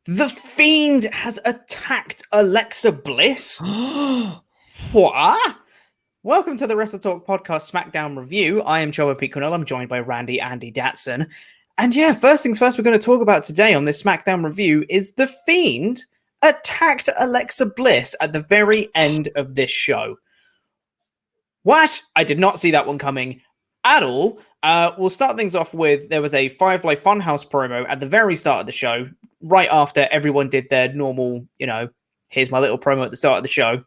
The Fiend has attacked Alexa Bliss? What? Welcome to the WrestleTalk podcast SmackDown review. I am Joe Piconell. I'm joined by Randy Andy Datson. And yeah, first things first, we're going to talk about today on this SmackDown review is The Fiend attacked Alexa Bliss at the very end of this show. What? I did not see that one coming at all. We'll start things off with, there was a Firefly Funhouse promo at the very start of the show, right after everyone did their normal, here's my little promo at the start of the show.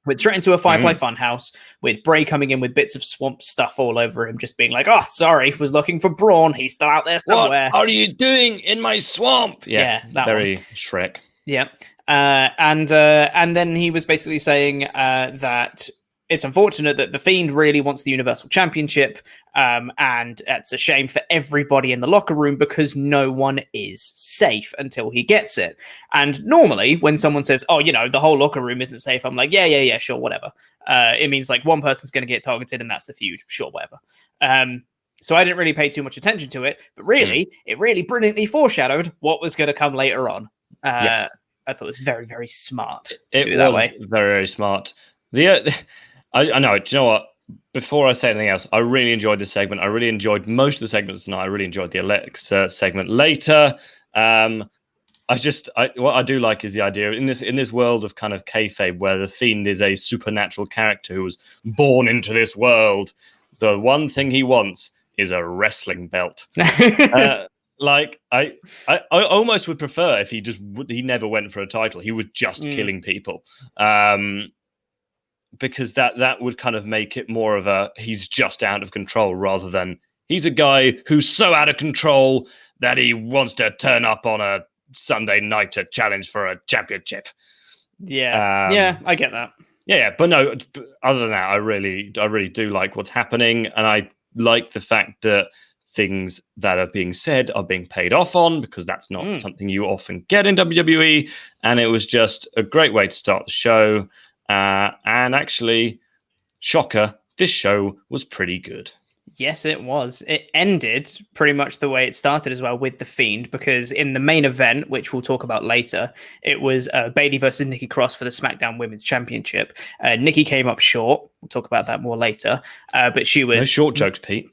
Went straight into a Firefly Funhouse with Bray coming in with bits of swamp stuff all over him, just being like, oh, sorry, was looking for Braun. He's still out there somewhere. What are you doing in my swamp? Yeah, that very one. Shrek. Yeah. And then he was basically saying that it's unfortunate that The Fiend really wants the Universal Championship, and it's a shame for everybody in the locker room because no one is safe until he gets it. And normally when someone says, oh, the whole locker room isn't safe, I'm like, yeah, sure, whatever. It means like one person's going to get targeted and that's the feud. Sure, whatever. So I didn't really pay too much attention to it, but really, it really brilliantly foreshadowed what was going to come later on. Yes. I thought it was very, very smart to do it that way. Very, very smart. I know. Do you know what? Before I say anything else, I really enjoyed this segment. I really enjoyed most of the segments tonight. I really enjoyed the Alexa segment later. What I do like is the idea in this world of kind of kayfabe, where the Fiend is a supernatural character who was born into this world. The one thing he wants is a wrestling belt. Like I almost would prefer if he never went for a title. He was just killing people. Because that would kind of make it more of a he's just out of control rather than he's a guy who's so out of control that he wants to turn up on a Sunday night to challenge for a championship. Yeah, I get that. Yeah, but no, other than that, I really do like what's happening, and I like the fact that things that are being said are being paid off on, because that's not something you often get in WWE, and it was just a great way to start the show. And actually, shocker, this show was pretty good. Yes, it was. It ended pretty much the way it started as well, with The Fiend, because in the main event, which we'll talk about later, it was Bayley versus Nikki Cross for the SmackDown Women's Championship. Nikki came up short. We'll talk about that more later. But she was... No short jokes, Pete.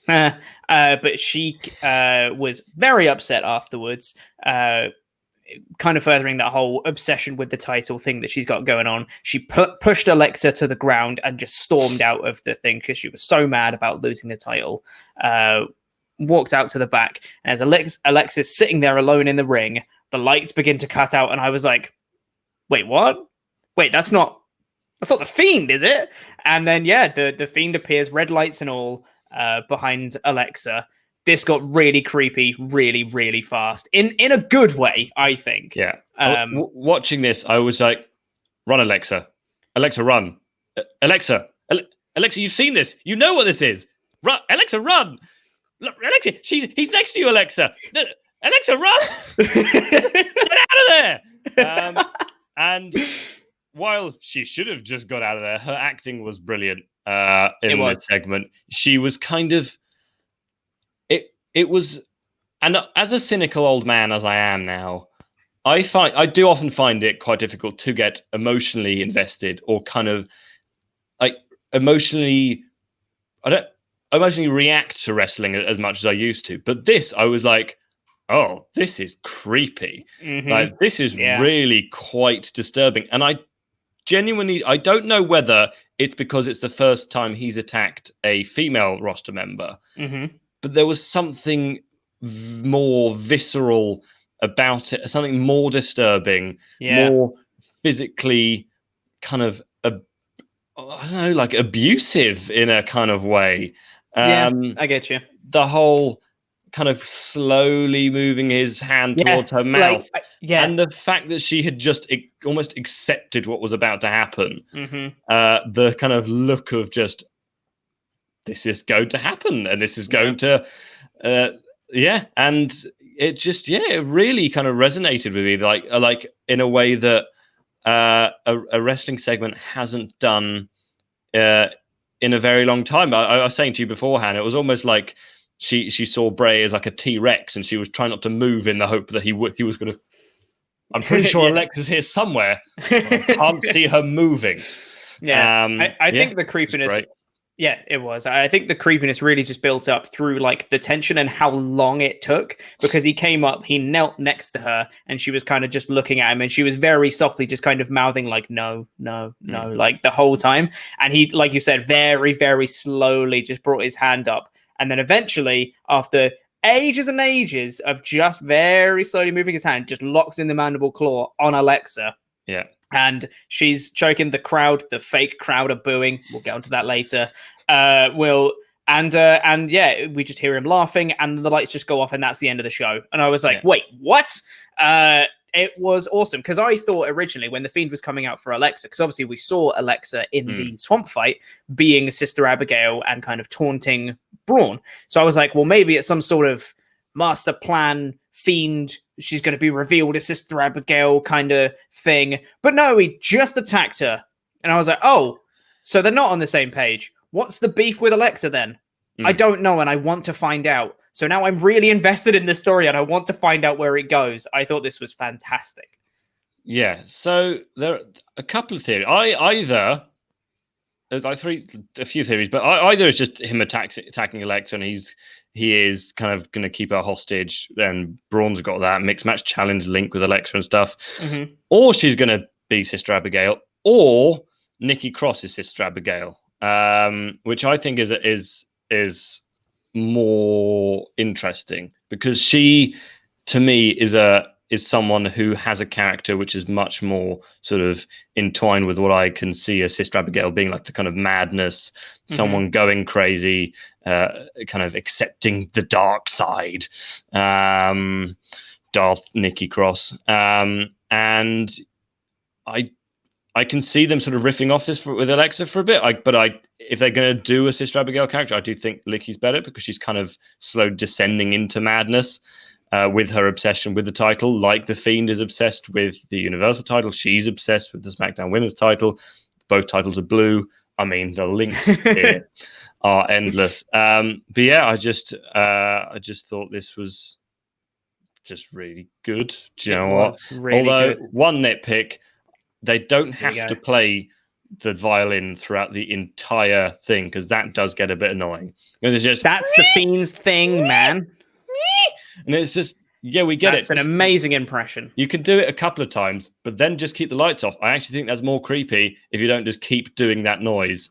But she was very upset afterwards, kind of furthering that whole obsession with the title thing that she's got going on. She pushed Alexa to the ground and just stormed out of the thing because she was so mad about losing the title. Walked out to the back, and as Alexa's sitting there alone in the ring, the lights begin to cut out, and I was like, wait, what? Wait, that's not The Fiend, is it? And then, yeah, the Fiend appears, red lights and all, behind Alexa. This got really creepy, really, really fast. In a good way, I think. Yeah. Watching this, I was like, run, Alexa. Alexa, run. Alexa, you've seen this. You know what this is. Run, Alexa, run. Look, Alexa, he's next to you, Alexa. Alexa, run. Get out of there. And while she should have just got out of there, her acting was brilliant in this segment. She was kind of... It was, and as a cynical old man as I am now, I do often find it quite difficult to get emotionally invested or kind of like emotionally react to wrestling as much as I used to. But this, I was like, oh, this is creepy. Mm-hmm. Like, this is really quite disturbing. And I don't know whether it's because it's the first time he's attacked a female roster member. Mm-hmm. But there was something more visceral about it, something more disturbing, more physically kind of, I don't know, like abusive in a kind of way. I get you. The whole kind of slowly moving his hand towards her mouth. And the fact that she had just almost accepted what was about to happen. Mm-hmm. The kind of look of just, this is going to happen, and this is going to, and it just, it really kind of resonated with me, like in a way that a wrestling segment hasn't done in a very long time. I was saying to you beforehand, it was almost like she saw Bray as like a T-Rex, and she was trying not to move in the hope that he was going to I'm pretty sure Yeah. Alexa's here somewhere. I can't see her moving. Yeah, I think the it was creepiness. great. Yeah, it was. I think the creepiness really just built up through like the tension and how long it took, because he came up, he knelt next to her, and she was kind of just looking at him, and she was very softly just kind of mouthing like no, no, no, like the whole time. And he, like you said, very, very slowly just brought his hand up, and then eventually, after ages and ages of just very slowly moving his hand, just locks in the mandible claw on Alexa. Yeah. And she's choking. The crowd, the fake crowd, are booing. We'll get onto that later. And yeah, we just hear him laughing, and the lights just go off, and that's the end of the show. And I was like, wait, what? It was awesome, because I thought originally when the Fiend was coming out for Alexa, because obviously we saw Alexa in the swamp fight being Sister Abigail and kind of taunting Braun. So I was like, well, maybe it's some sort of master plan Fiend, she's going to be revealed as Sister Abigail kind of thing. But no, he just attacked her. And I was like, oh, so they're not on the same page. What's the beef with Alexa then? I don't know, and I want to find out. So now I'm really invested in this story, and I want to find out where it goes. I thought this was fantastic. Yeah, so there are a couple of theories. There's like a few theories, but either it's just him attacking Alexa, and he is kind of going to keep her hostage. Then Braun's got that mixed match challenge link with Alexa and stuff, or she's going to be Sister Abigail, or Nikki Cross is Sister Abigail, which I think is more interesting, because she, to me, is someone who has a character which is much more sort of entwined with what I can see as Sister Abigail being, like the kind of madness, someone going crazy, kind of accepting the dark side, Darth Nikki Cross. And I can see them sort of riffing off this with Alexa for a bit. If they're going to do a Sister Abigail character, I do think Licky's better, because she's kind of slow descending into madness with her obsession with the title. Like the Fiend is obsessed with the Universal title, she's obsessed with the SmackDown Women's title. Both titles are blue. I mean, the links here are endless. But yeah, I just thought this was just really good. Do you know what? Really Although good. one nitpick, they don't have to play the violin throughout the entire thing, because that does get a bit annoying. And it's just that's the Fiend's thing, man. And it's just, yeah, we get That's an amazing impression. You can do it a couple of times, but then just keep the lights off. I actually think that's more creepy if you don't just keep doing that noise,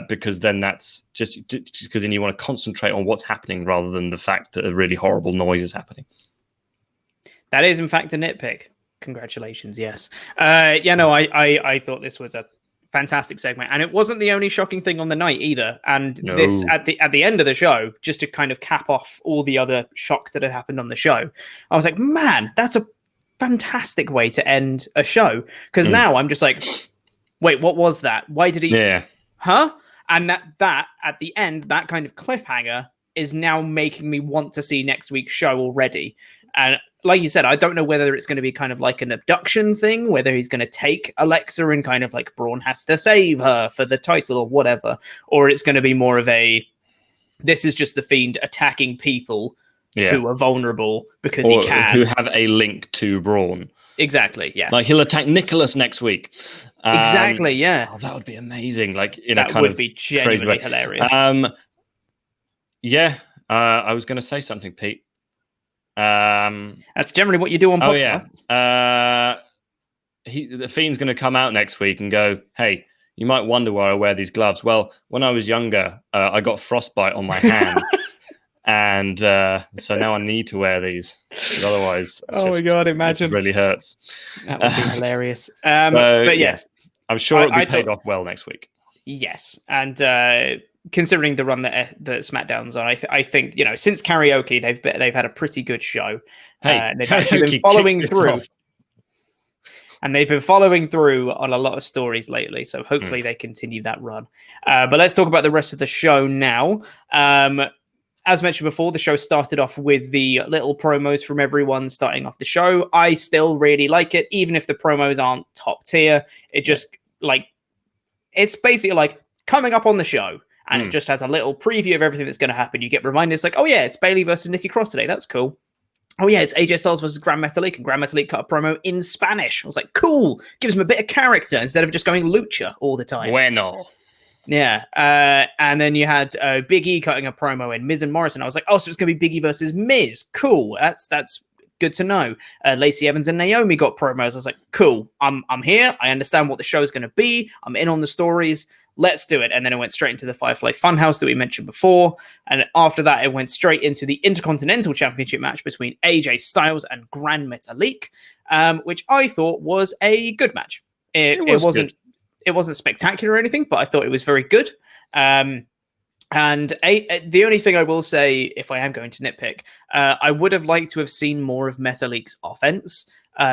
because then that's just because then you want to concentrate on what's happening rather than the fact that a really horrible noise is happening. That is, in fact, a nitpick. Congratulations, yes. I thought this was a fantastic segment, and it wasn't the only shocking thing on the night either. And this at the end of the show, just to kind of cap off all the other shocks that had happened on the show, I was like, man, that's a fantastic way to end a show. Because now I'm just like, wait, what was that? Why did he? Yeah. Huh? And that at the end, that kind of cliffhanger is now making me want to see next week's show already. And like you said, I don't know whether it's going to be kind of like an abduction thing, whether he's going to take Alexa and kind of like Braun has to save her for the title or whatever, or it's going to be more of this is just the Fiend attacking people who are vulnerable because he can. Who have a link to Braun. Exactly, yes. Like he'll attack Nicholas next week. Exactly, yeah. Oh, that would be amazing. Like that would be genuinely hilarious. I was going to say something, Pete. That's generally what you do on podcast. The Fiend's going to come out next week and go, hey, you might wonder why I wear these gloves. Well, when I was younger, I got frostbite on my hand. And so now I need to wear these. Otherwise, my God, imagine. It really hurts. That would be hilarious. But yes. I'm sure it'll be paid off well next week. Yes. And considering the run that SmackDown's on, I think, since Karaoke, they've had a pretty good show. Hey, they've actually been following through. And they've been following through on a lot of stories lately. So hopefully they continue that run. But let's talk about the rest of the show now. As mentioned before, the show started off with the little promos from everyone starting off the show. I still really like it, even if the promos aren't top tier. It just, it's basically like coming up on the show. And it just has a little preview of everything that's going to happen. You get reminded, it's like, oh yeah, it's Bayley versus Nikki Cross today. That's cool. oh yeah, it's AJ Styles versus Gran Metalik, and Gran Metalik cut a promo in Spanish. I was like, cool, gives him a bit of character instead of just going lucha all the time. Bueno. Yeah, and then you had Big E cutting a promo in Miz and Morrison. I was like, oh, so it's going to be Big E versus Miz. Cool, that's good to know. Lacey Evans and Naomi got promos. I was like, cool, I'm here. I understand what the show is going to be. I'm in on the stories. Let's do it. And then it went straight into the Firefly Funhouse that we mentioned before. And after that, it went straight into the Intercontinental Championship match between AJ Styles and Gran Metalik, which I thought was a good match. It wasn't spectacular or anything, but I thought it was very good. And the only thing I will say, if I am going to nitpick, I would have liked to have seen more of Metalik's offense.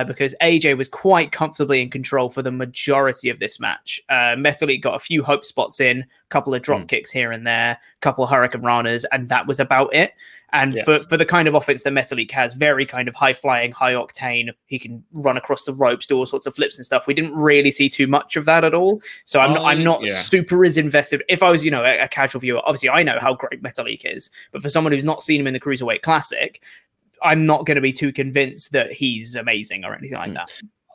Because AJ was quite comfortably in control for the majority of this match. Metalik got a few hope spots in, a couple of drop kicks here and there, a couple of Hurricane Ranas, and that was about it. And for the kind of offense that Metalik has, very kind of high-flying, high-octane, he can run across the ropes, do all sorts of flips and stuff. We didn't really see too much of that at all. So I'm not super as invested. If I was, a casual viewer, obviously I know how great Metalik is, but for someone who's not seen him in the Cruiserweight Classic, I'm not going to be too convinced that he's amazing or anything like that.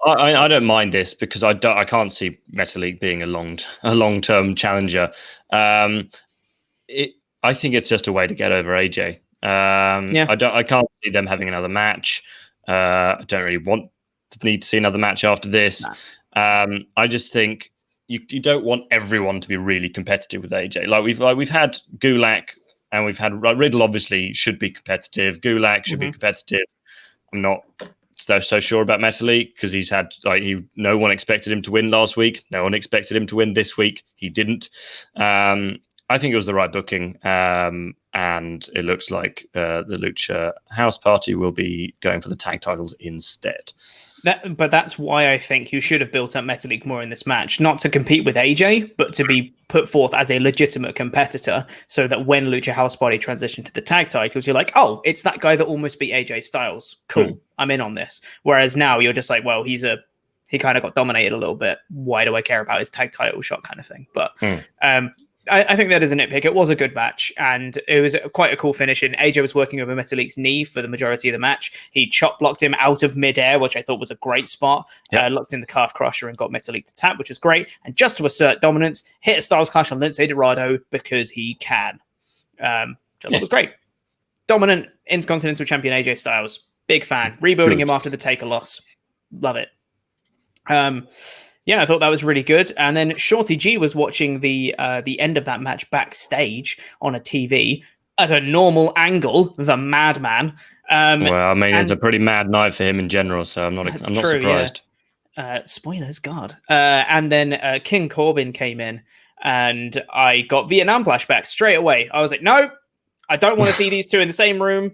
I don't mind this because I can't see Metalik being a long-term challenger. I think it's just a way to get over AJ. I can't see them having another match. I don't really need to see another match after this. Nah. I just think you don't want everyone to be really competitive with AJ. We've had Gulak. And we've had Riddle, obviously, should be competitive. Gulak should be competitive. I'm not so sure about Metalik because he's had, no one expected him to win last week. No one expected him to win this week. He didn't. I think it was the right booking. And it looks like the Lucha House Party will be going for the tag titles instead. But that's why I think you should have built up Metalik more in this match, not to compete with AJ, but to be put forth as a legitimate competitor, so that when Lucha House Party transitioned to the tag titles, you're like, oh, it's that guy that almost beat AJ Styles. Cool, I'm in on this. Whereas now you're just like, well, he kind of got dominated a little bit. Why do I care about his tag title shot kind of thing? But I think that is a nitpick. It was a good match, and it was quite a cool finish. And AJ was working over Metalik's knee for the majority of the match. He chop blocked him out of midair, which I thought was a great spot. Locked in the calf crusher and got Metalik to tap, which was great. And just to assert dominance, hit a Styles Clash on Lince Dorado because he can. Which I thought was great. Dominant Intercontinental Champion AJ Styles. Big fan. Rebuilding him after the Taker loss. Love it. I thought that was really good. And then Shorty G was watching the end of that match backstage on a TV at a normal angle. The madman. It's a pretty mad night for him in general, so I'm not surprised. Yeah. Spoilers, God. And then King Corbin came in, and I got Vietnam flashbacks straight away. I was like, no, I don't want to see these two in the same room.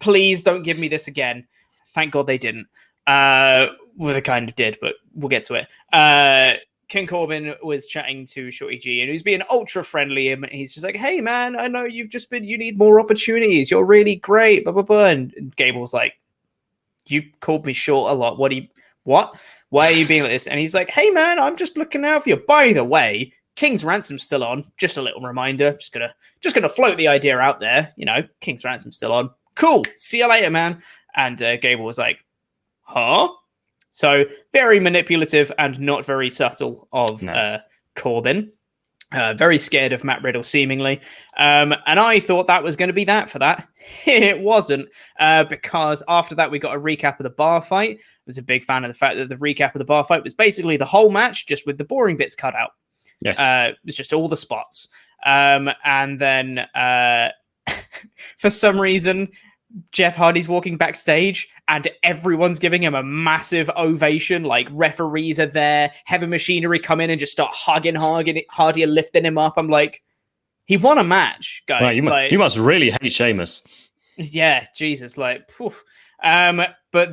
Please don't give me this again. Thank God they didn't. Well, they kind of did, but we'll get to it. King Corbin was chatting to Shorty G, and he was being ultra friendly. And he's just like, hey, man, I know you need more opportunities. You're really great, blah, blah, blah. And Gable's like, you called me short a lot. What? Why are you being like this? And he's like, hey, man, I'm just looking out for you. By the way, King's Ransom's still on. Just a little reminder. Just gonna float the idea out there. King's Ransom's still on. Cool. See you later, man. And Gable was like, huh? So very manipulative and not very subtle of Corbin. Very scared of Matt Riddle, seemingly. And I thought that was going to be that for that. It wasn't, because after that, we got a recap of the bar fight. I was a big fan of the fact that the recap of the bar fight was basically the whole match, just with the boring bits cut out. Yes. It was just all the spots. And then for some reason, Jeff Hardy's walking backstage and everyone's giving him a massive ovation. Like, referees are there, heavy machinery come in and just start hugging Hardy and lifting him up. I'm like, he won a match, guys. Right, you must really hate Sheamus. Yeah, Jesus. But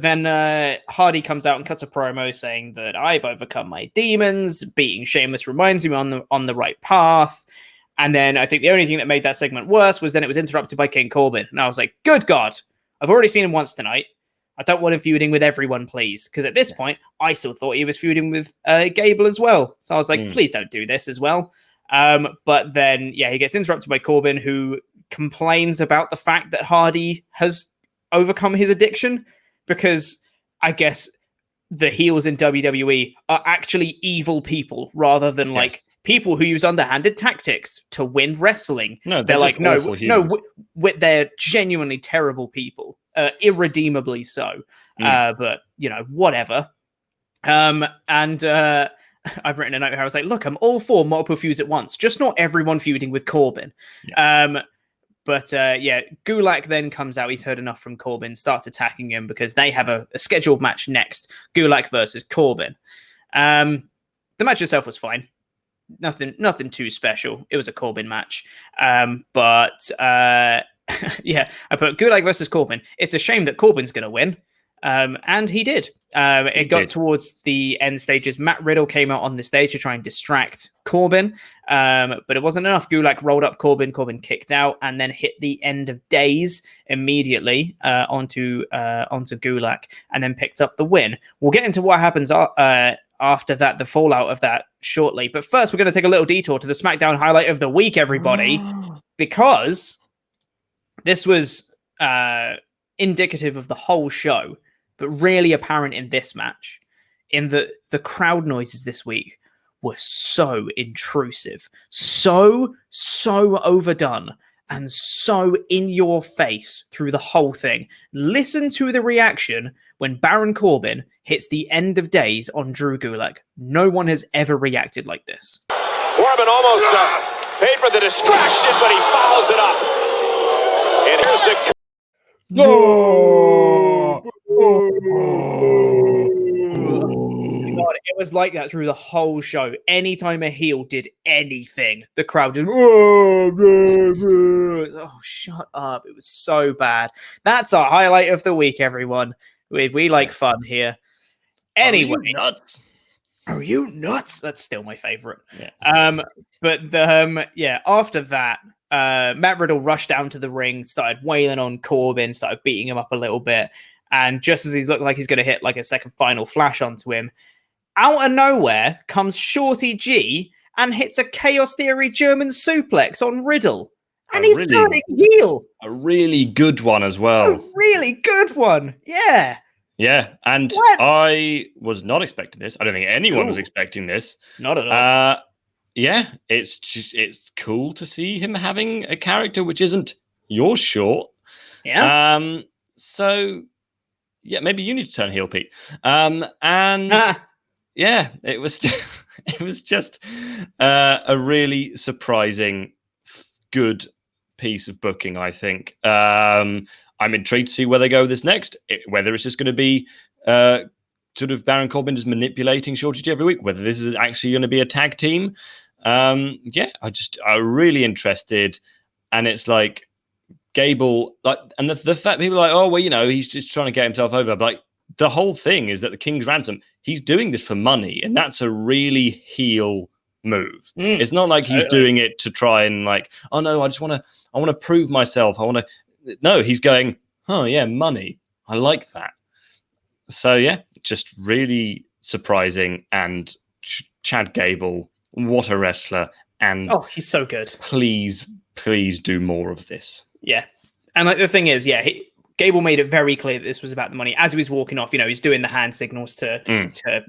then Hardy comes out and cuts a promo saying that I've overcome my demons. Beating Sheamus reminds me on the right path. And then I think the only thing that made that segment worse was then it was interrupted by King Corbin. And I was like, good God, I've already seen him once tonight. I don't want him feuding with everyone, please. Because at this point, I still thought he was feuding with Gable as well. So I was like, please don't do this as well. But then, he gets interrupted by Corbin, who complains about the fact that Hardy has overcome his addiction, because I guess the heels in WWE are actually evil people rather than like people who use underhanded tactics to win wrestling. No, they're like, no, humans. they're genuinely terrible people, irredeemably so. But you know, whatever. And I've written a note here. I was like, look, I'm all for multiple feuds at once, just not everyone feuding with Corbin. But Gulak then comes out. He's heard enough from Corbin, starts attacking him because they have a scheduled match next. Gulak versus Corbin. The match itself was fine. Nothing too special. It was a Corbin match. I put Gulak versus Corbin. It's a shame that Corbin's going to win. And he did. It got towards the end stages. Matt Riddle came out on the stage to try and distract Corbin, but it wasn't enough. Gulak rolled up Corbin. Corbin kicked out and then hit the end of days immediately onto Gulak, and then picked up the win. We'll get into what happens after that, the fallout of that shortly. But first, we're going to take a little detour to the SmackDown highlight of the week, everybody, because this was indicative of the whole show, but really apparent in this match, in the crowd noises this week were so intrusive, so overdone, and so in your face through the whole thing. Listen to the reaction when Baron Corbin hits the end of days on Drew Gulak. No one has ever reacted like this. Corbin almost paid for the distraction, but he follows it up. And here's the... No! God, it was like that through the whole show. Anytime a heel did anything, the crowd just, oh, shut up. It was so bad. That's our highlight of the week, everyone. We like fun here. Anyway. Are you nuts? That's still my favorite. Yeah. After that, Matt Riddle rushed down to the ring, started wailing on Corbin, started beating him up a little bit. And just as he's looked like he's going to hit like a second final flash onto him, out of nowhere comes Shorty G and hits a Chaos Theory German suplex on Riddle. And he's turning heel. A really good one as well. A really good one. Yeah. Yeah. And I was not expecting this. I don't think anyone was expecting this. Not at all. Yeah, it's cool to see him having a character which isn't your short. Yeah. So yeah, maybe you need to turn heel, Pete. Yeah, it was it was just a really surprising, good piece of booking, I think. I'm intrigued to see where they go with this next. Whether it's just going to be sort of Baron Corbin just manipulating Shorty G every week, whether this is actually going to be a tag team. I'm really interested. And it's like Gable, like, and the fact people are like, oh, well, you know, he's just trying to get himself over. But like, the whole thing is that the King's Ransom, he's doing this for money, and that's a really heel move. It's not like he's doing it to try and like, oh no, I want to prove myself. No, he's going, oh yeah, money. I like that. So yeah, just really surprising. And Chad Gable, what a wrestler! And he's so good. Please do more of this. Yeah, and like the thing is, Gable made it very clear that this was about the money. As he was walking off, you know, he's doing the hand signals to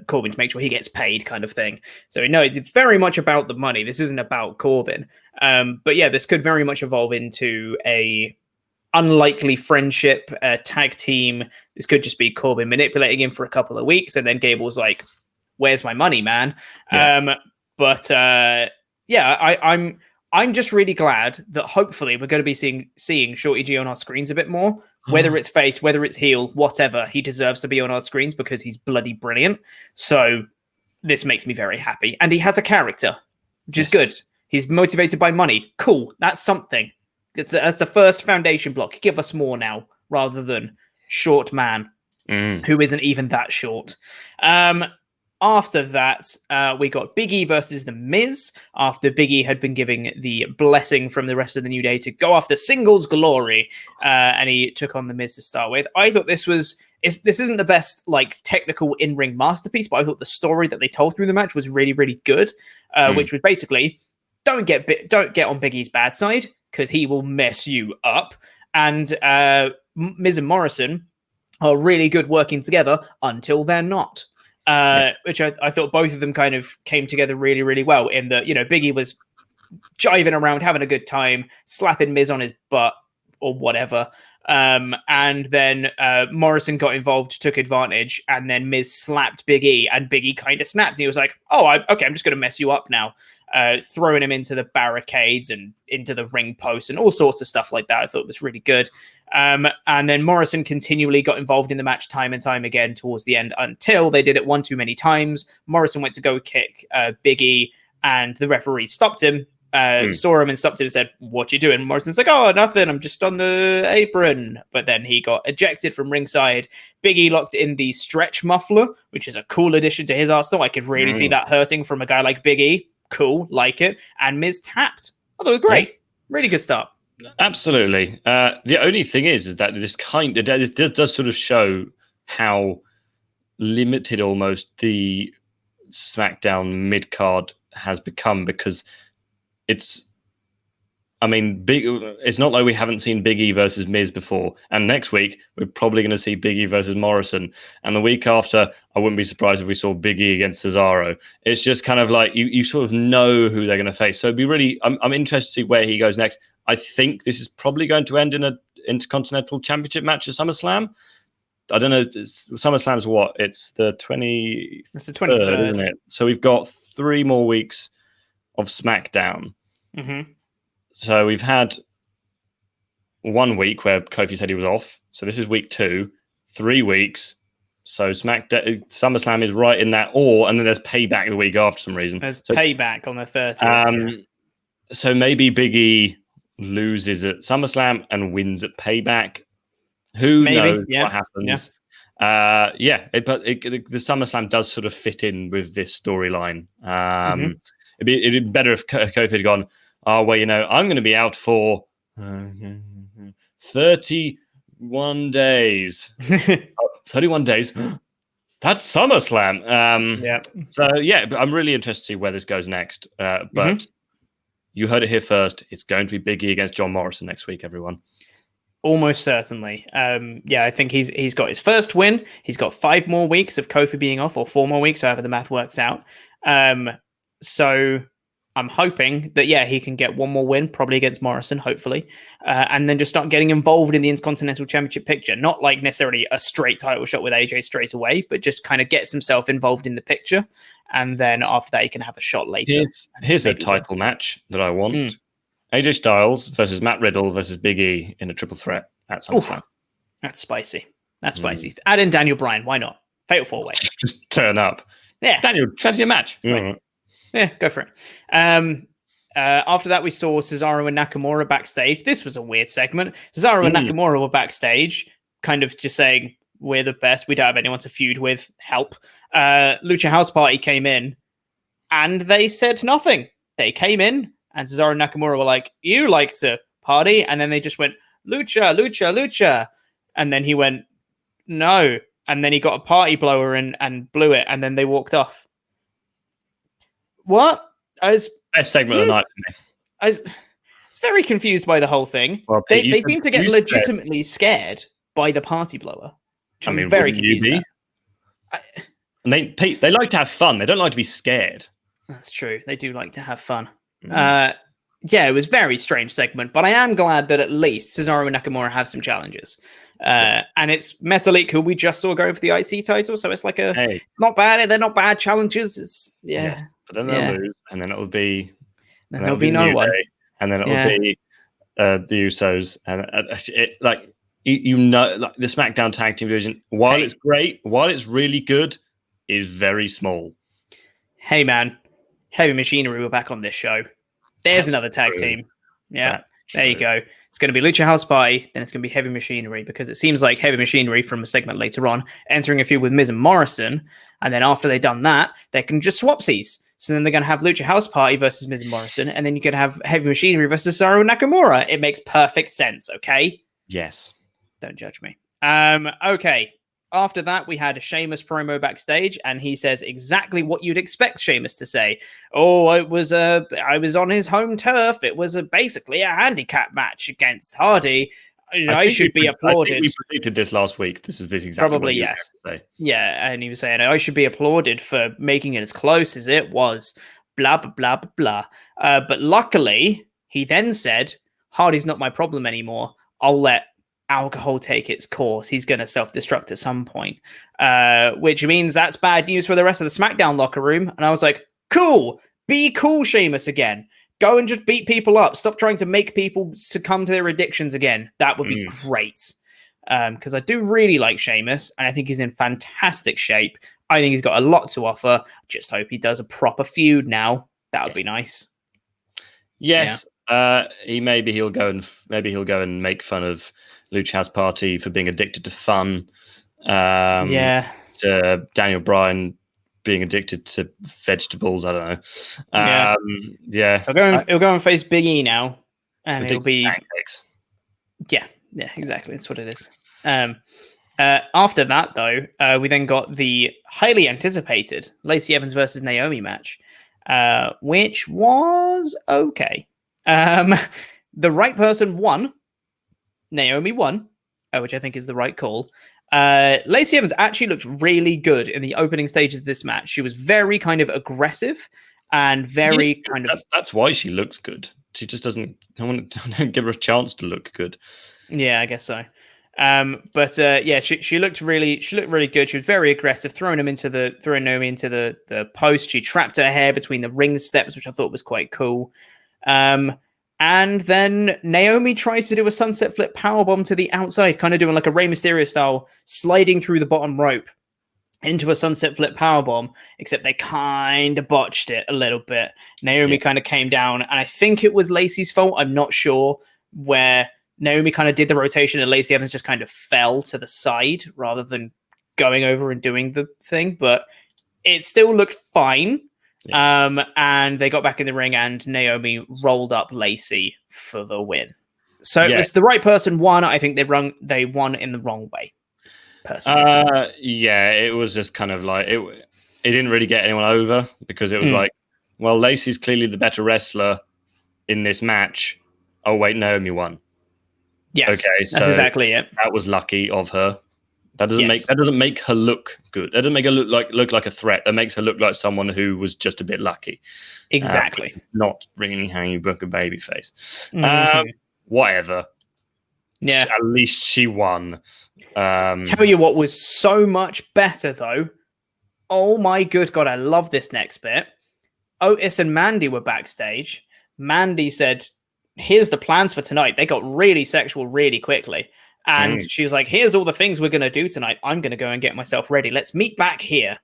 Corbin to make sure he gets paid, kind of thing. So we know it's very much about the money. This isn't about Corbin. But yeah, this could very much evolve into a unlikely friendship, tag team. This could just be Corbin manipulating him for a couple of weeks, and then Gable's like, "Where's my money, man?" Yeah. I'm just really glad that hopefully we're going to be seeing Shorty G on our screens a bit more. Whether it's face, whether it's heel, whatever, he deserves to be on our screens because he's bloody brilliant. So this makes me very happy. And he has a character, which is good. He's motivated by money. Cool. That's something. That's the first foundation block. Give us more now, rather than short man who isn't even that short. After that, we got Big E versus The Miz, after Big E had been giving the blessing from the rest of the New Day to go after singles glory, and he took on The Miz to start with. I thought this isn't the best like technical in-ring masterpiece, but I thought the story that they told through the match was really, really good, which was basically don't get on Big E's bad side because he will mess you up. And Miz and Morrison are really good working together until they're not. Which I thought both of them kind of came together really, really well in that, Big E was jiving around, having a good time, slapping Miz on his butt or whatever. And then Morrison got involved, took advantage, and then Miz slapped Big E, and Big E kind of snapped. And he was like, okay, I'm just going to mess you up now. Throwing him into the barricades and into the ring post and all sorts of stuff like that. I thought it was really good. And then Morrison continually got involved in the match time and time again towards the end until they did it one too many times. Morrison went to go kick Big E, and the referee stopped him. Saw him and stopped him and said, "What you doing?" Morrison's like, "Oh, nothing. I'm just on the apron." But then he got ejected from ringside. Big E locked in the stretch muffler, which is a cool addition to his arsenal. I could really see that hurting from a guy like Big E. Cool, like it. And Miz tapped. I thought it was great. Really good start. Absolutely. The only thing is that this does sort of show how limited almost the SmackDown mid card has become, because it's not like we haven't seen Big E versus Miz before. And next week, we're probably going to see Big E versus Morrison. And the week after, I wouldn't be surprised if we saw Big E against Cesaro. It's just kind of like you sort of know who they're going to face. So it'd be really, I'm interested to see where he goes next. I think this is probably going to end in an Intercontinental Championship match at SummerSlam. I don't know. SummerSlam's what? It's the 23rd, isn't it? So we've got 3 more weeks of SmackDown. Mm-hmm. So we've had 1 week where Kofi said he was off. So this is week 2, 3 weeks. So SummerSlam is right in that, and then there's Payback the week after some reason. There's Payback on the 30th. So maybe Big E loses at SummerSlam and wins at Payback. Who knows what happens? But the SummerSlam does sort of fit in with this storyline. It'd be better if Kofi had gone, I'm going to be out for 31 days. 31 days. That's SummerSlam. So, but I'm really interested to see where this goes next. But you heard it here first. It's going to be Big E against John Morrison next week, everyone. Almost certainly. I think he's got his first win. He's got 5 more weeks of Kofi being off, or 4 more weeks, however the math works out. So I'm hoping that, he can get 1 more win, probably against Morrison, hopefully, and then just start getting involved in the Intercontinental Championship picture. Not like necessarily a straight title shot with AJ straight away, but just kind of gets himself involved in the picture. And then after that, he can have a shot later. Here's a title match that I want. AJ Styles versus Matt Riddle versus Big E in a triple threat at SummerSlam. That's spicy. Add in Daniel Bryan. Why not? Fatal 4-way. Just turn up. Yeah. Daniel, fancy a match? Yeah, go for it. After that, we saw Cesaro and Nakamura backstage. This was a weird segment. Cesaro and Nakamura were backstage, kind of just saying, we're the best. We don't have anyone to feud with. Help. Lucha House Party came in, and they said nothing. They came in, and Cesaro and Nakamura were like, you like to party? And then they just went, Lucha, Lucha, Lucha. And then he went, no. And then he got a party blower and blew it, and then they walked off. What? Best segment of the night for me. I was very confused by the whole thing. Well, Pete, they seem to get legitimately scared by the party blower. I'm very confused. And they like to have fun. They don't like to be scared. That's true. They do like to have fun. It was a very strange segment, but I am glad that at least Cesaro and Nakamura have some challenges. And it's Metalik, who we just saw going for the IC title, so it's like not bad. They're not bad challenges. But then they'll lose, and then it'll be... Then there'll be no one. And then it'll be the Usos. And the SmackDown Tag Team division, while it's great, while it's really good, is very small. Hey, man. Heavy Machinery were back on this show. There's another tag team. Yeah, there you go. It's going to be Lucha House Party, then it's going to be Heavy Machinery, because it seems like Heavy Machinery, from a segment later on, entering a feud with Miz and Morrison, and then after they've done that, they can just swapsies. So then they're going to have Lucha House Party versus Miz and Morrison, and then you can have Heavy Machinery versus Cesaro and Nakamura. It makes perfect sense, okay? Yes. Don't judge me. Okay. After that, we had a Sheamus promo backstage, and he says exactly what you'd expect Sheamus to say. Oh, I was on his home turf. It was basically a handicap match against Hardy. I should be applauded. I think we predicted this last week. This is exactly Probably, what you yes. were going to say. Yeah, and he was saying, I should be applauded for making it as close as it was, blah, blah, blah, blah, blah. But luckily, he then said, Hardy's not my problem anymore. I'll let alcohol take its course. He's going to self-destruct at some point, which means that's bad news for the rest of the SmackDown locker room. And I was like, cool. Be cool, Sheamus, again. Go and just beat people up. Stop trying to make people succumb to their addictions again. That would be great. Because I do really like Sheamus, and I think he's in fantastic shape. I think he's got a lot to offer. Just hope he does a proper feud now. That would be nice. Yes. Yeah. Maybe he'll go and make fun of Lucha House Party for being addicted to fun. To Daniel Bryan being addicted to vegetables. I don't know. He'll go and face Big E now, and it'll be pancakes. Yeah, exactly. That's what it is. After that, though, we then got the highly anticipated Lacey Evans versus Naomi match, which was okay. The right person won. Naomi won, which I think is the right call. Lacey Evans actually looked really good in the opening stages of this match. She was very kind of aggressive and very That's why she looks good. She just doesn't. I don't give her a chance to look good. Yeah, I guess so. She looked really good. She was very aggressive, throwing Naomi into the post. She trapped her hair between the ring steps, which I thought was quite cool. And then Naomi tries to do a sunset flip powerbomb to the outside, kind of doing like a Rey Mysterio style, sliding through the bottom rope into a sunset flip powerbomb, except they kind of botched it a little bit. Naomi kind of came down, and I think it was Lacey's fault. I'm not sure, where Naomi kind of did the rotation and Lacey Evans just kind of fell to the side rather than going over and doing the thing, but it still looked fine. And they got back in the ring, and Naomi rolled up Lacey for the win. So it was the right person won. I think they won in the wrong way. Personally, it was just kind of like it didn't really get anyone over, because it was like, well, Lacey's clearly the better wrestler in this match. Oh wait, Naomi won. Yes, okay, so that's exactly it. That was lucky of her. That doesn't make her look good. That doesn't make her look like a threat. That makes her look like someone who was just a bit lucky. Exactly. Not really how you book a babyface. Whatever. Yeah. At least she won. Tell you what was so much better, though. Oh my good God, I love this next bit. Otis and Mandy were backstage. Mandy said, here's the plans for tonight. They got really sexual really quickly. And she was like, here's all the things we're going to do tonight. I'm going to go and get myself ready. Let's meet back here.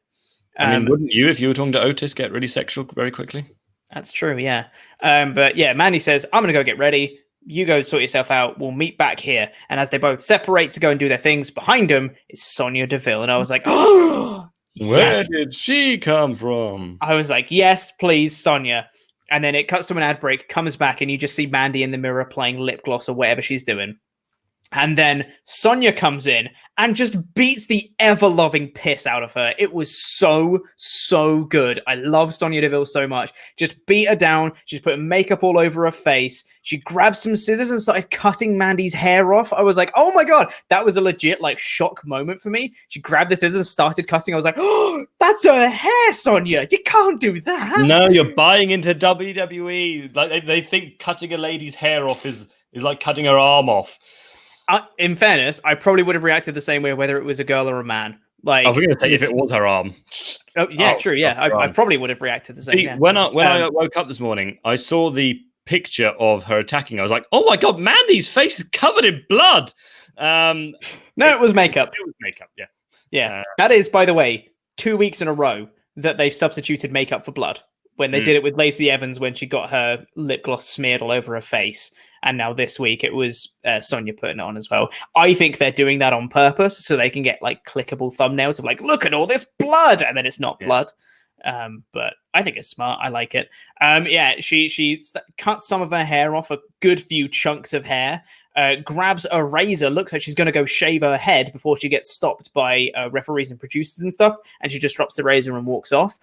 I mean, wouldn't you, if you were talking to Otis, get really sexual very quickly? That's true, yeah. But yeah, Mandy says, I'm going to go get ready. You go sort yourself out. We'll meet back here. And as they both separate to go and do their things, behind them is Sonya Deville. And I was like, oh, where did she come from? I was like, yes, please, Sonya. And then it cuts to an ad break, comes back, and you just see Mandy in the mirror playing lip gloss or whatever she's doing. And then Sonya comes in and just beats the ever-loving piss out of her. It was so good. I love Sonya Deville so much. Just beat her down. She's putting makeup all over her face. She grabbed some scissors and started cutting Mandy's hair off. I was like, oh my God, that was a legit shock moment for me. She grabbed the scissors and started cutting. I was like, oh, that's her hair, Sonya. You can't do that. No, you're buying into WWE. Like they think cutting a lady's hair off is like cutting her arm off. In fairness, I probably would have reacted the same way whether it was a girl or a man. Like, I was going to say if it was her arm. Oh, yeah, true. Yeah, I probably would have reacted the same. See, when I woke up this morning, I saw the picture of her attacking. I was like, oh my God, Mandy's face is covered in blood. No, it was makeup. It was makeup. Yeah. Yeah. That is, by the way, 2 weeks in a row that they've substituted makeup for blood. When they did it with Lacey Evans when she got her lip gloss smeared all over her face. And now this week it was Sonya putting it on as well. I think they're doing that on purpose so they can get clickable thumbnails of look at all this blood. And then it's not blood. But I think it's smart. I like it. She cut some of her hair off, a good few chunks of hair, grabs a razor, looks like she's going to go shave her head before she gets stopped by referees and producers and stuff. And she just drops the razor and walks off.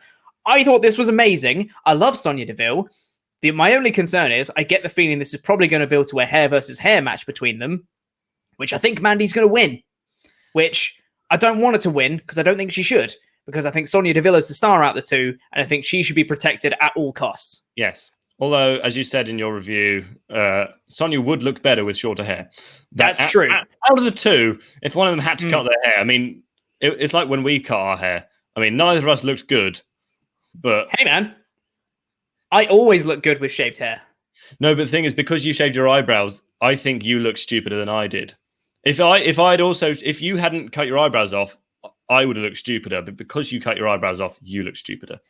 I thought this was amazing. I love Sonya Deville. My only concern is I get the feeling this is probably going to build to a hair versus hair match between them. which I think Mandy's going to win, which I don't want her to win because I don't think she should, because I think Sonya Deville is the star out of the two, and I think she should be protected at all costs. Yes. Although, as you said in your review, Sonya would look better with shorter hair. That's true. Out of the two, if one of them had to cut their hair, I mean, it's like when we cut our hair. I mean, neither of us looked good, but... Hey, man. I always look good with shaved hair. No, but the thing is, because you shaved your eyebrows, I think you look stupider than I did. If you hadn't cut your eyebrows off, I would have looked stupider. But because you cut your eyebrows off, you look stupider.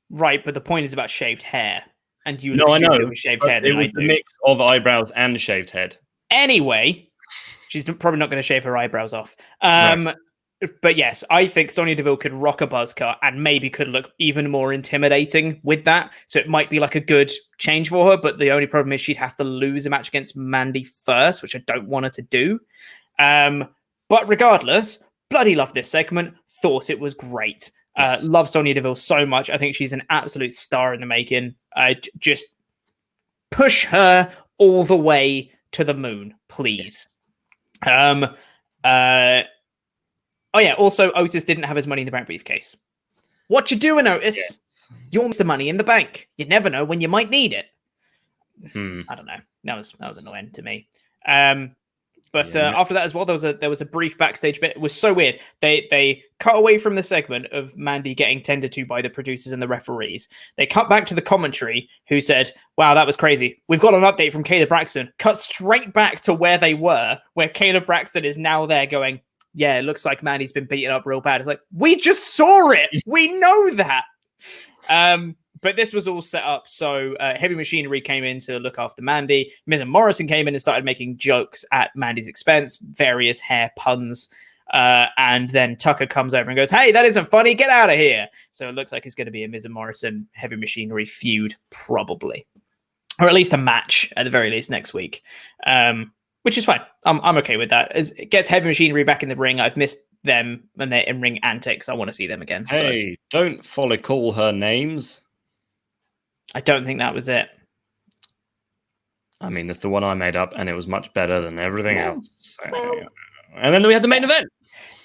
Right, but the point is about shaved hair, and you look stupider with shaved hair than I do. A mix of eyebrows and shaved head. Anyway, she's probably not going to shave her eyebrows off. Right. But yes, I think Sonya Deville could rock a buzz cut and maybe could look even more intimidating with that. So it might be like a good change for her. But the only problem is she'd have to lose a match against Mandy first, which I don't want her to do. But regardless, bloody love this segment. Thought it was great. Yes. Love Sonya Deville so much. I think she's an absolute star in the making. Just push her all the way to the moon, please. Oh yeah, also Otis didn't have his Money in the Bank briefcase. What you doing, Otis? Yes. You're the Money in the Bank. You never know when you might need it. I don't know. That was annoying to me. But after that as well, there was a brief backstage bit. It was so weird. They cut away from the segment of Mandy getting tended to by the producers and the referees. They cut back to the commentary, who said, "Wow, that was crazy. We've got an update from Kayla Braxton." Cut straight back to where they were, where Kayla Braxton is now there going, "Yeah, it looks like Mandy's been beaten up real bad." It's like, we just saw it. We know that. But this was all set up. So Heavy Machinery came in to look after Mandy. Miz and Morrison came in and started making jokes at Mandy's expense, various hair puns. And then Tucker comes over and goes, "Hey, that isn't funny. Get out of here." So it looks like it's going to be a Miz and Morrison Heavy Machinery feud, probably. Or at least a match, at the very least, next week. Which is fine. I'm okay with that. It gets Heavy Machinery back in the ring. I've missed them and their in-ring antics. I want to see them again. Hey, don't folly call her names. I don't think that was it. I mean, that's the one I made up, and it was much better than everything else. And then we had the main event.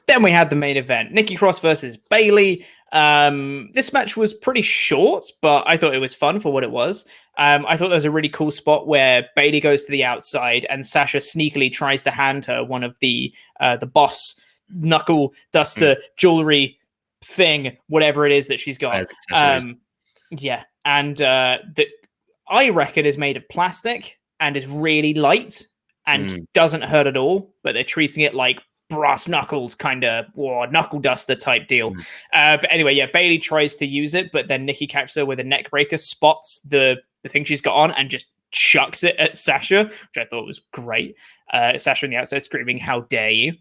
Then we had the main event. Nikki Cross versus Bayley. This match was pretty short, but I thought it was fun for what it was. I thought there was a really cool spot where Bayley goes to the outside and Sasha sneakily tries to hand her one of the boss knuckle duster jewelry thing, whatever it is that she's got. Yeah. And that I reckon is made of plastic and is really light and doesn't hurt at all, but they're treating it like brass knuckles, kind of knuckle duster type deal. But anyway, yeah, Bayley tries to use it, but then Nikki catches her with a neck breaker, spots the thing she's got on, and just chucks it at Sasha, which I thought was great. Sasha on the outside screaming, "How dare you!"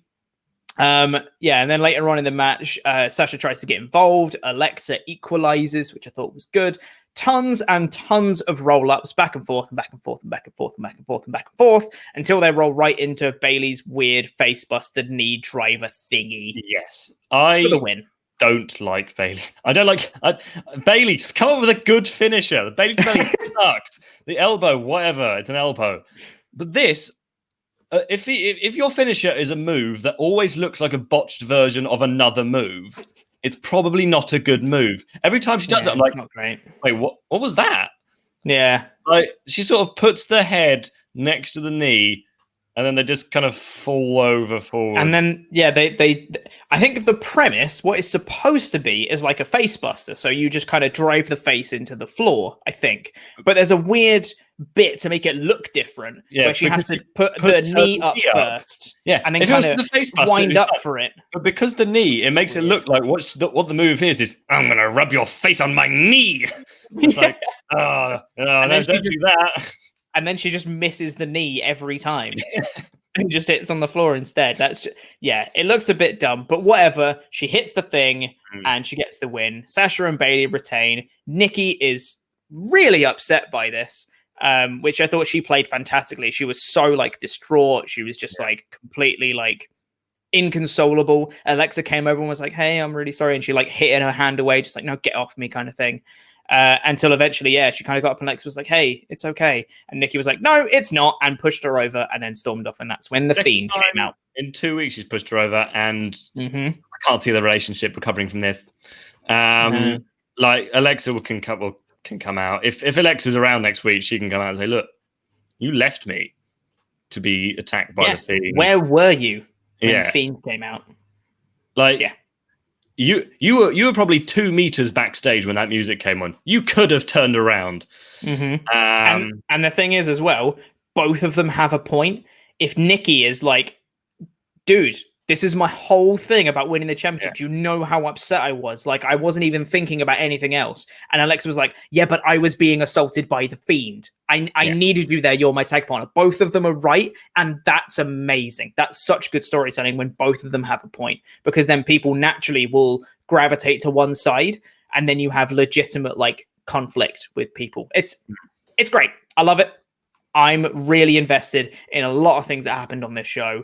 Yeah, and then later on in the match, Sasha tries to get involved. Alexa equalizes, which I thought was good. Tons and tons of roll-ups, back and forth and back and forth and back and forth and back and forth and back and forth, until they roll right into Bayley's weird face-busted knee driver thingy. Yes, for the win. Don't like Bayley. I don't like Bayley. Just come up with a good finisher. The Bayley sucks. The elbow, whatever. It's an elbow. But this, if your finisher is a move that always looks like a botched version of another move, it's probably not a good move. Every time she does it, I'm like, not great. Wait, what was that? Yeah. Like, she sort of puts the head next to the knee, and then they just kind of fall over forward. And then, yeah, they I think the premise, what it's supposed to be, is like a face buster. So you just kind of drive the face into the floor, I think. But there's a weird bit to make it look different, where she has to put the knee up first, and then kind of wind up for it. But because the knee, it makes it look like what the move is "I'm gonna rub your face on my knee." It's like, and then don't do that. And then she just misses the knee every time and just hits on the floor instead. That's just, it looks a bit dumb, but whatever. She hits the thing and she gets the win. Sasha and Bayley retain. Nikki is really upset by this. Which I thought she played fantastically. She was so distraught. She was just completely inconsolable. Alexa came over and was like, "Hey, I'm really sorry," and she hit her hand away, just no, get off me kind of thing. until eventually, she kind of got up and Alexa was like, hey, it's okay. And Nikki was like, no, it's not, and pushed her over and then stormed off. And that's when the Fiend came out. In 2 weeks, she's pushed her over, and Mm-hmm. I can't see the relationship recovering from this. Like Alexa can come out. If Alexa's around next week, she can come out and say, look, you left me to be attacked by the Fiend. Where were you when Fiend came out? Like, you were probably 2 meters backstage when that music came on. You could have turned around. Mm-hmm. And the thing is, as well, both of them have a point. If Nikki is like, dude, this is my whole thing about winning the championship. You know how upset I was. Like, I wasn't even thinking about anything else. And Alexa was like, yeah, but I was being assaulted by the Fiend. I needed you there. You're my tag partner. Both of them are right. And that's amazing. That's such good storytelling when both of them have a point, because then people naturally will gravitate to one side, and then you have legitimate like conflict with people. It's great. I love it. I'm really invested in a lot of things that happened on this show.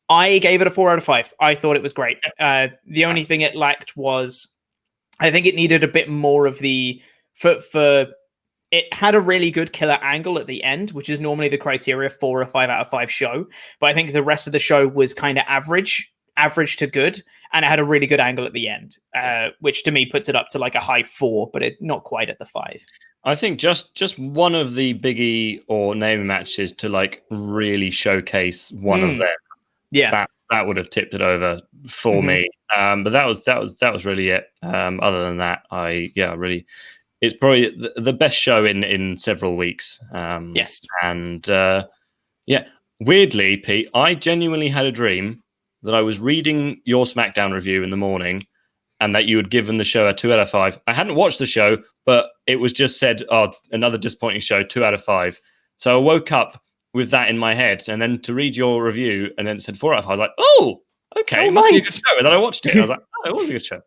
I gave it a 4 out of 5. I thought it was great. The only thing it lacked was, I think it needed a bit more of the, for it had a really good killer angle at the end, which is normally the criteria for a 5 out of 5 show. But I think the rest of the show was kind of average to good. And it had a really good angle at the end, which to me puts it up to like a high 4, but not quite at the 5. I think just one of the Biggie or Naomi matches to like really showcase one of them. Yeah, that would have tipped it over for me. But that was really it. Other than that, really, it's probably the best show in several weeks. Yes, and weirdly, Pete, I genuinely had a dream that I was reading your SmackDown review in the morning, and that you had given the show a 2 out of 5. I hadn't watched the show, but it was just said, "Oh, another disappointing show, 2 out of 5." So I woke up with that in my head, and then to read your review, and then it said 4 out of 5. I was like, oh, okay, it must be a good show. And then I watched it, and I was like, oh, it was a good show.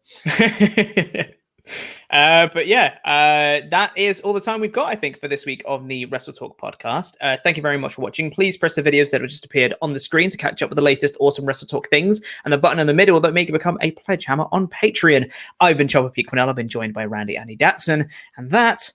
That is all the time we've got, I think, for this week of the WrestleTalk podcast. Thank you very much for watching. Please press the videos that have just appeared on the screen to catch up with the latest awesome WrestleTalk things, and the button in the middle that make you become a pledge hammer on Patreon. I've been Chopper Pete Quinnell. I've been joined by Randy Andy Datson, and that